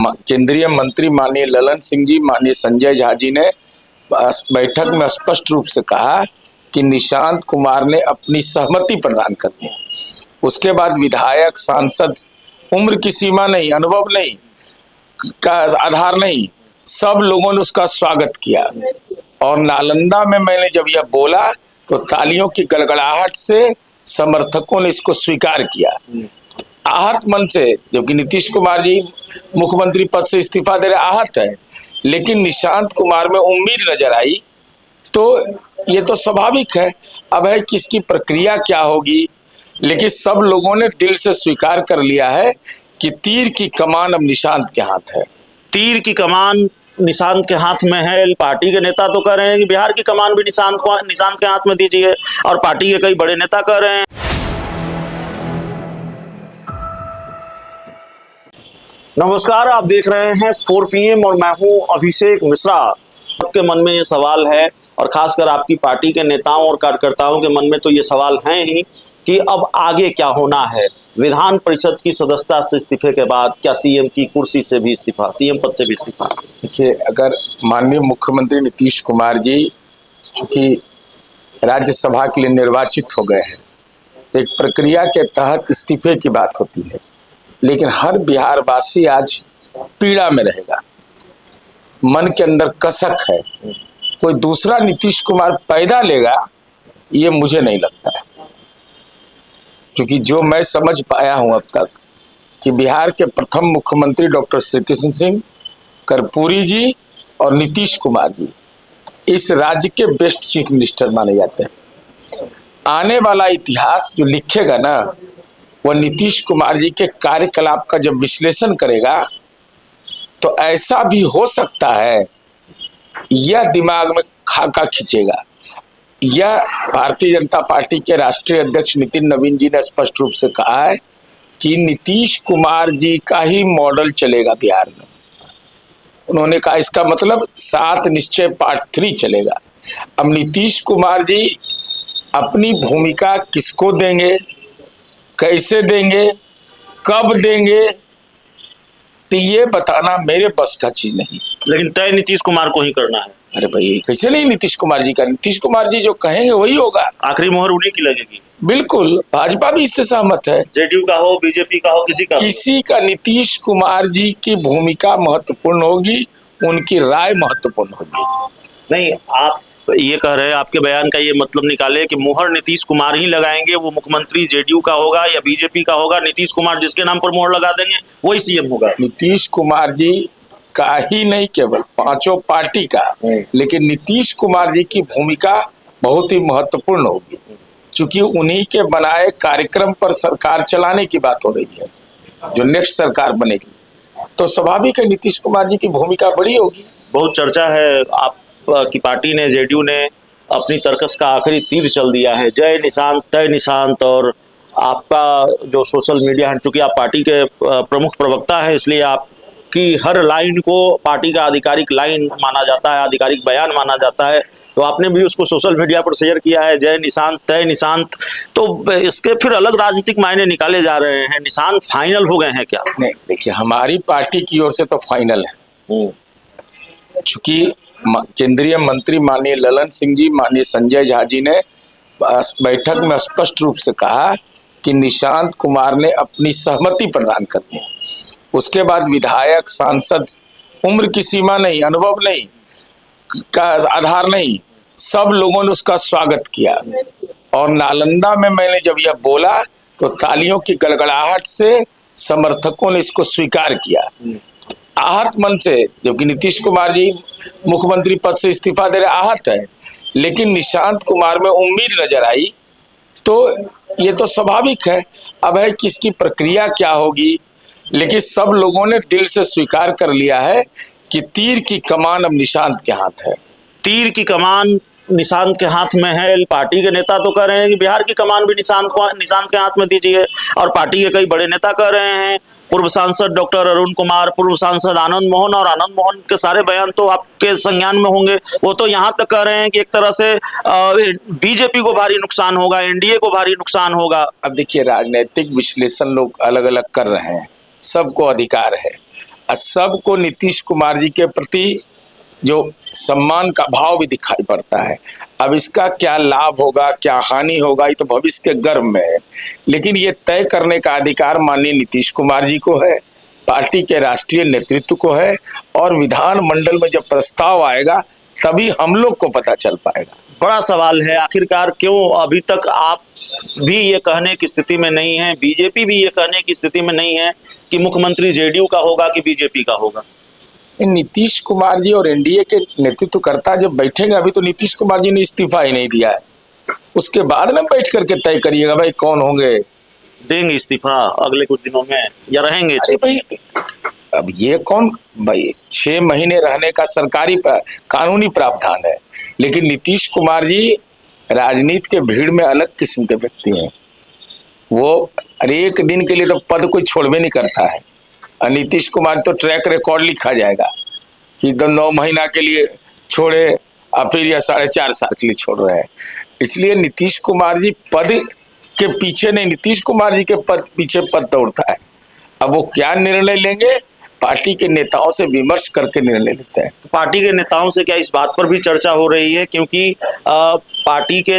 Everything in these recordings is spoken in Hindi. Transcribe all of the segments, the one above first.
केंद्रीय मंत्री माननीय ललन सिंह जी, माननीय संजय झा जी ने बैठक में स्पष्ट रूप से कहा कि निशांत कुमार ने अपनी सहमति प्रदान कर दी। उसके बाद विधायक, सांसद, उम्र की सीमा नहीं, अनुभव नहीं का आधार नहीं, सब लोगों ने उसका स्वागत किया। और नालंदा में मैंने जब यह बोला तो तालियों की गड़गड़ाहट से समर्थकों ने इसको स्वीकार किया आहत मन से, जबकि नीतीश कुमार जी मुख्यमंत्री पद से इस्तीफा दे रहे आहत है, लेकिन निशांत कुमार में उम्मीद नजर आई। तो ये तो स्वाभाविक है, अब है कि इसकी प्रक्रिया क्या होगी, लेकिन सब लोगों ने दिल से स्वीकार कर लिया है कि तीर की कमान अब निशांत के हाथ है। तीर की कमान निशांत के हाथ में है। पार्टी के नेता तो कह रहे हैं कि बिहार की कमान भी निशांत के हाथ में दीजिए, और पार्टी के कई बड़े नेता कह रहे हैं। नमस्कार, आप देख रहे हैं 4 PM और मैं हूं अभिषेक मिश्रा। आपके मन में ये सवाल है, और खासकर आपकी पार्टी के नेताओं और कार्यकर्ताओं के मन में तो ये सवाल है ही कि अब आगे क्या होना है। विधान परिषद की सदस्यता से इस्तीफे के बाद क्या सीएम की कुर्सी से भी इस्तीफा, सीएम पद से भी इस्तीफा? देखिए, अगर माननीय मुख्यमंत्री नीतीश कुमार जी चूंकि राज्यसभा के लिए निर्वाचित हो गए हैं, तो एक प्रक्रिया के तहत इस्तीफे की बात होती है, लेकिन हर बिहार वासी आज पीड़ा में रहेगा, मन के अंदर कसक है। कोई दूसरा नीतीश कुमार पैदा लेगा ये मुझे नहीं लगता है, क्योंकि जो मैं समझ पाया हूं अब तक कि बिहार के प्रथम मुख्यमंत्री डॉक्टर श्री कृष्ण सिंह, कर्पूरी जी और नीतीश कुमार जी इस राज्य के बेस्ट चीफ मिनिस्टर माने जाते हैं। आने वाला इतिहास जो लिखेगा ना, वह नीतीश कुमार जी के कार्यकलाप का जब विश्लेषण करेगा तो ऐसा भी हो सकता है, यह दिमाग में खाका खींचेगा। यह भारतीय जनता पार्टी के राष्ट्रीय अध्यक्ष नितिन नवीन जी ने स्पष्ट रूप से कहा है कि नीतीश कुमार जी का ही मॉडल चलेगा बिहार में। उन्होंने कहा इसका मतलब 7 निश्चय पार्ट 3 चलेगा। अब नीतीश कुमार जी अपनी भूमिका किसको देंगे, कैसे देंगे, कब देंगे, तो ये बताना मेरे बस का चीज नहीं। लेकिन तय नीतीश कुमार को ही करना है। अरे भाई, कैसे नहीं नीतीश कुमार जी का? नीतीश कुमार जी जो कहेंगे वही होगा। आखिरी मोहर उन्हीं की लगेगी। बिल्कुल, भाजपा भी इससे सहमत है। जेडीयू का हो, बीजेपी का हो, किसी का नीतीश कुमार जी की भूमिका महत्वपूर्ण होगी, उनकी राय महत्वपूर्ण होगी। नहीं, आप ये कह रहे हैं, आपके बयान का ये मतलब निकाले कि मोहर नीतीश कुमार ही लगाएंगे, वो मुख्यमंत्री जेडीयू का होगा या बीजेपी का होगा, नीतीश कुमार जिसके नाम पर मोहर लगा देंगे वही सीएम होगा। नीतीश कुमार जी का ही नहीं, केवल पांचों पार्टी का, लेकिन नीतीश कुमार जी की भूमिका बहुत ही महत्वपूर्ण होगी, क्योंकि उन्हीं के बनाए कार्यक्रम पर सरकार चलाने की बात हो रही है, जो नेक्स्ट सरकार बनेगी। तो स्वाभाविक है नीतीश कुमार जी की भूमिका बड़ी होगी। बहुत चर्चा है, आप की पार्टी ने, जेडीयू ने अपनी तर्कस का आखिरी तीर चल दिया है, जय निशांत तय निशांत। और आपका जो सोशल मीडिया है, चूंकि आप पार्टी के प्रमुख प्रवक्ता हैं, इसलिए आपकी हर लाइन को पार्टी का आधिकारिक लाइन माना जाता है, आधिकारिक बयान माना जाता है। तो आपने भी उसको सोशल मीडिया पर शेयर किया है, जय निशांत तय निशांत। तो इसके फिर अलग राजनीतिक मायने निकाले जा रहे हैं। निशांत फाइनल हो गए हैं क्या? नहीं, देखिए, हमारी पार्टी की ओर से तो फाइनल है, चूंकि केंद्रीय मंत्री माननीय ललन सिंह जी, माननीय संजय झा जी ने बैठक में स्पष्ट रूप से कहा कि निशांत कुमार ने अपनी सहमति प्रदान कर दी। उसके बाद विधायक, सांसद, उम्र की सीमा नहीं, अनुभव नहीं का आधार नहीं, सब लोगों ने उसका स्वागत किया। और नालंदा में मैंने जब यह बोला तो तालियों की गड़गड़ाहट से समर्थकों ने इसको स्वीकार किया आहत मन से, जबकि नीतीश कुमार जी मुख्यमंत्री पद से इस्तीफा दे रहे आहत है, लेकिन निशांत कुमार में उम्मीद नजर आई। तो ये तो स्वाभाविक है, अब है कि इसकी प्रक्रिया क्या होगी, लेकिन सब लोगों ने दिल से स्वीकार कर लिया है कि तीर की कमान अब निशांत के हाथ है। तीर की कमान निशांत के हाथ में है। पार्टी के नेता तो कह रहे हैं कि बिहार की कमान भी निशांत के हाथ में दीजिए, और पार्टी के कई बड़े नेता कह रहे हैं। पूर्व सांसद डॉक्टर अरुण कुमार, पूर्व सांसद आनंद मोहन, और आनंद मोहन के सारे बयान तो आपके संज्ञान में होंगे। वो तो यहाँ तक कह रहे हैं कि एक तरह से बीजेपी को भारी नुकसान होगा, एनडीए को भारी नुकसान होगा। अब देखिए, राजनीतिक विश्लेषण लोग अलग अलग कर रहे हैं, सबको अधिकार है। सबको नीतीश कुमार जी के प्रति जो सम्मान का भाव भी दिखाई पड़ता है। अब इसका क्या लाभ होगा, क्या हानि होगा, ये तो भविष्य के गर्भ में है, लेकिन ये तय करने का अधिकार माननीय नीतीश कुमार जी को है, पार्टी के राष्ट्रीय नेतृत्व को है, और विधानमंडल में जब प्रस्ताव आएगा तभी हम लोग को पता चल पाएगा। बड़ा सवाल है, आखिरकार क्यों अभी तक आप भी ये कहने की स्थिति में नहीं है, बीजेपी भी ये कहने की स्थिति में नहीं है कि मुख्यमंत्री जेडीयू का होगा कि बीजेपी का होगा? नीतीश कुमार जी और एनडीए के नेतृत्वकर्ता जब बैठेंगे, अभी तो नीतीश कुमार जी ने इस्तीफा ही नहीं दिया है, उसके बाद ना बैठ करके तय करिएगा भाई कौन होंगे। देंगे इस्तीफा अगले कुछ दिनों में या रहेंगे? अरे भाई, अब ये कौन भाई, 6 महीने रहने का सरकारी कानूनी प्रावधान है, लेकिन नीतीश कुमार जी राजनीति के भीड़ में अलग किस्म के व्यक्ति हैं। वो अरे एक दिन के लिए तो पद कोई छोड़वे नहीं करता है, और नीतीश कुमार तो ट्रैक रिकॉर्ड लिखा जाएगा कि 9 महीना के लिए छोड़े और फिर या 4.5 साल के लिए छोड़ रहे हैं। इसलिए नीतीश कुमार जी पद के पीछे नहीं, नीतीश कुमार जी के पद पीछे पद दौड़ता है। अब वो क्या निर्णय लेंगे, पार्टी के नेताओं से विमर्श करके निर्णय लेते हैं। पार्टी के नेताओं से क्या इस बात पर भी चर्चा हो रही है, क्योंकि पार्टी के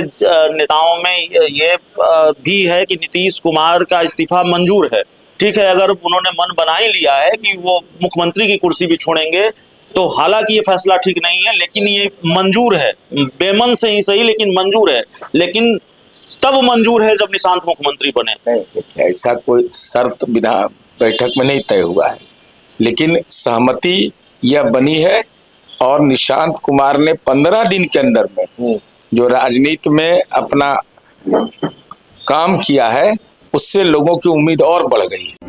नेताओं में ये भी है कि नीतीश कुमार का इस्तीफा मंजूर है, ठीक है, अगर उन्होंने मन बना ही लिया है कि वो मुख्यमंत्री की कुर्सी भी छोड़ेंगे, तो हालांकि ये फैसला ठीक नहीं है, लेकिन ये मंजूर है, बेमन से ही सही लेकिन मंजूर है। लेकिन तब मंजूर है जब निशांत मुख्यमंत्री बने। ऐसा कोई शर्त विधान बैठक में नहीं तय हुआ है, लेकिन सहमति यह बनी है, और निशांत कुमार ने 15 दिन के अंदर में जो राजनीति में अपना काम किया है, उससे लोगों की उम्मीद और बढ़ गई है।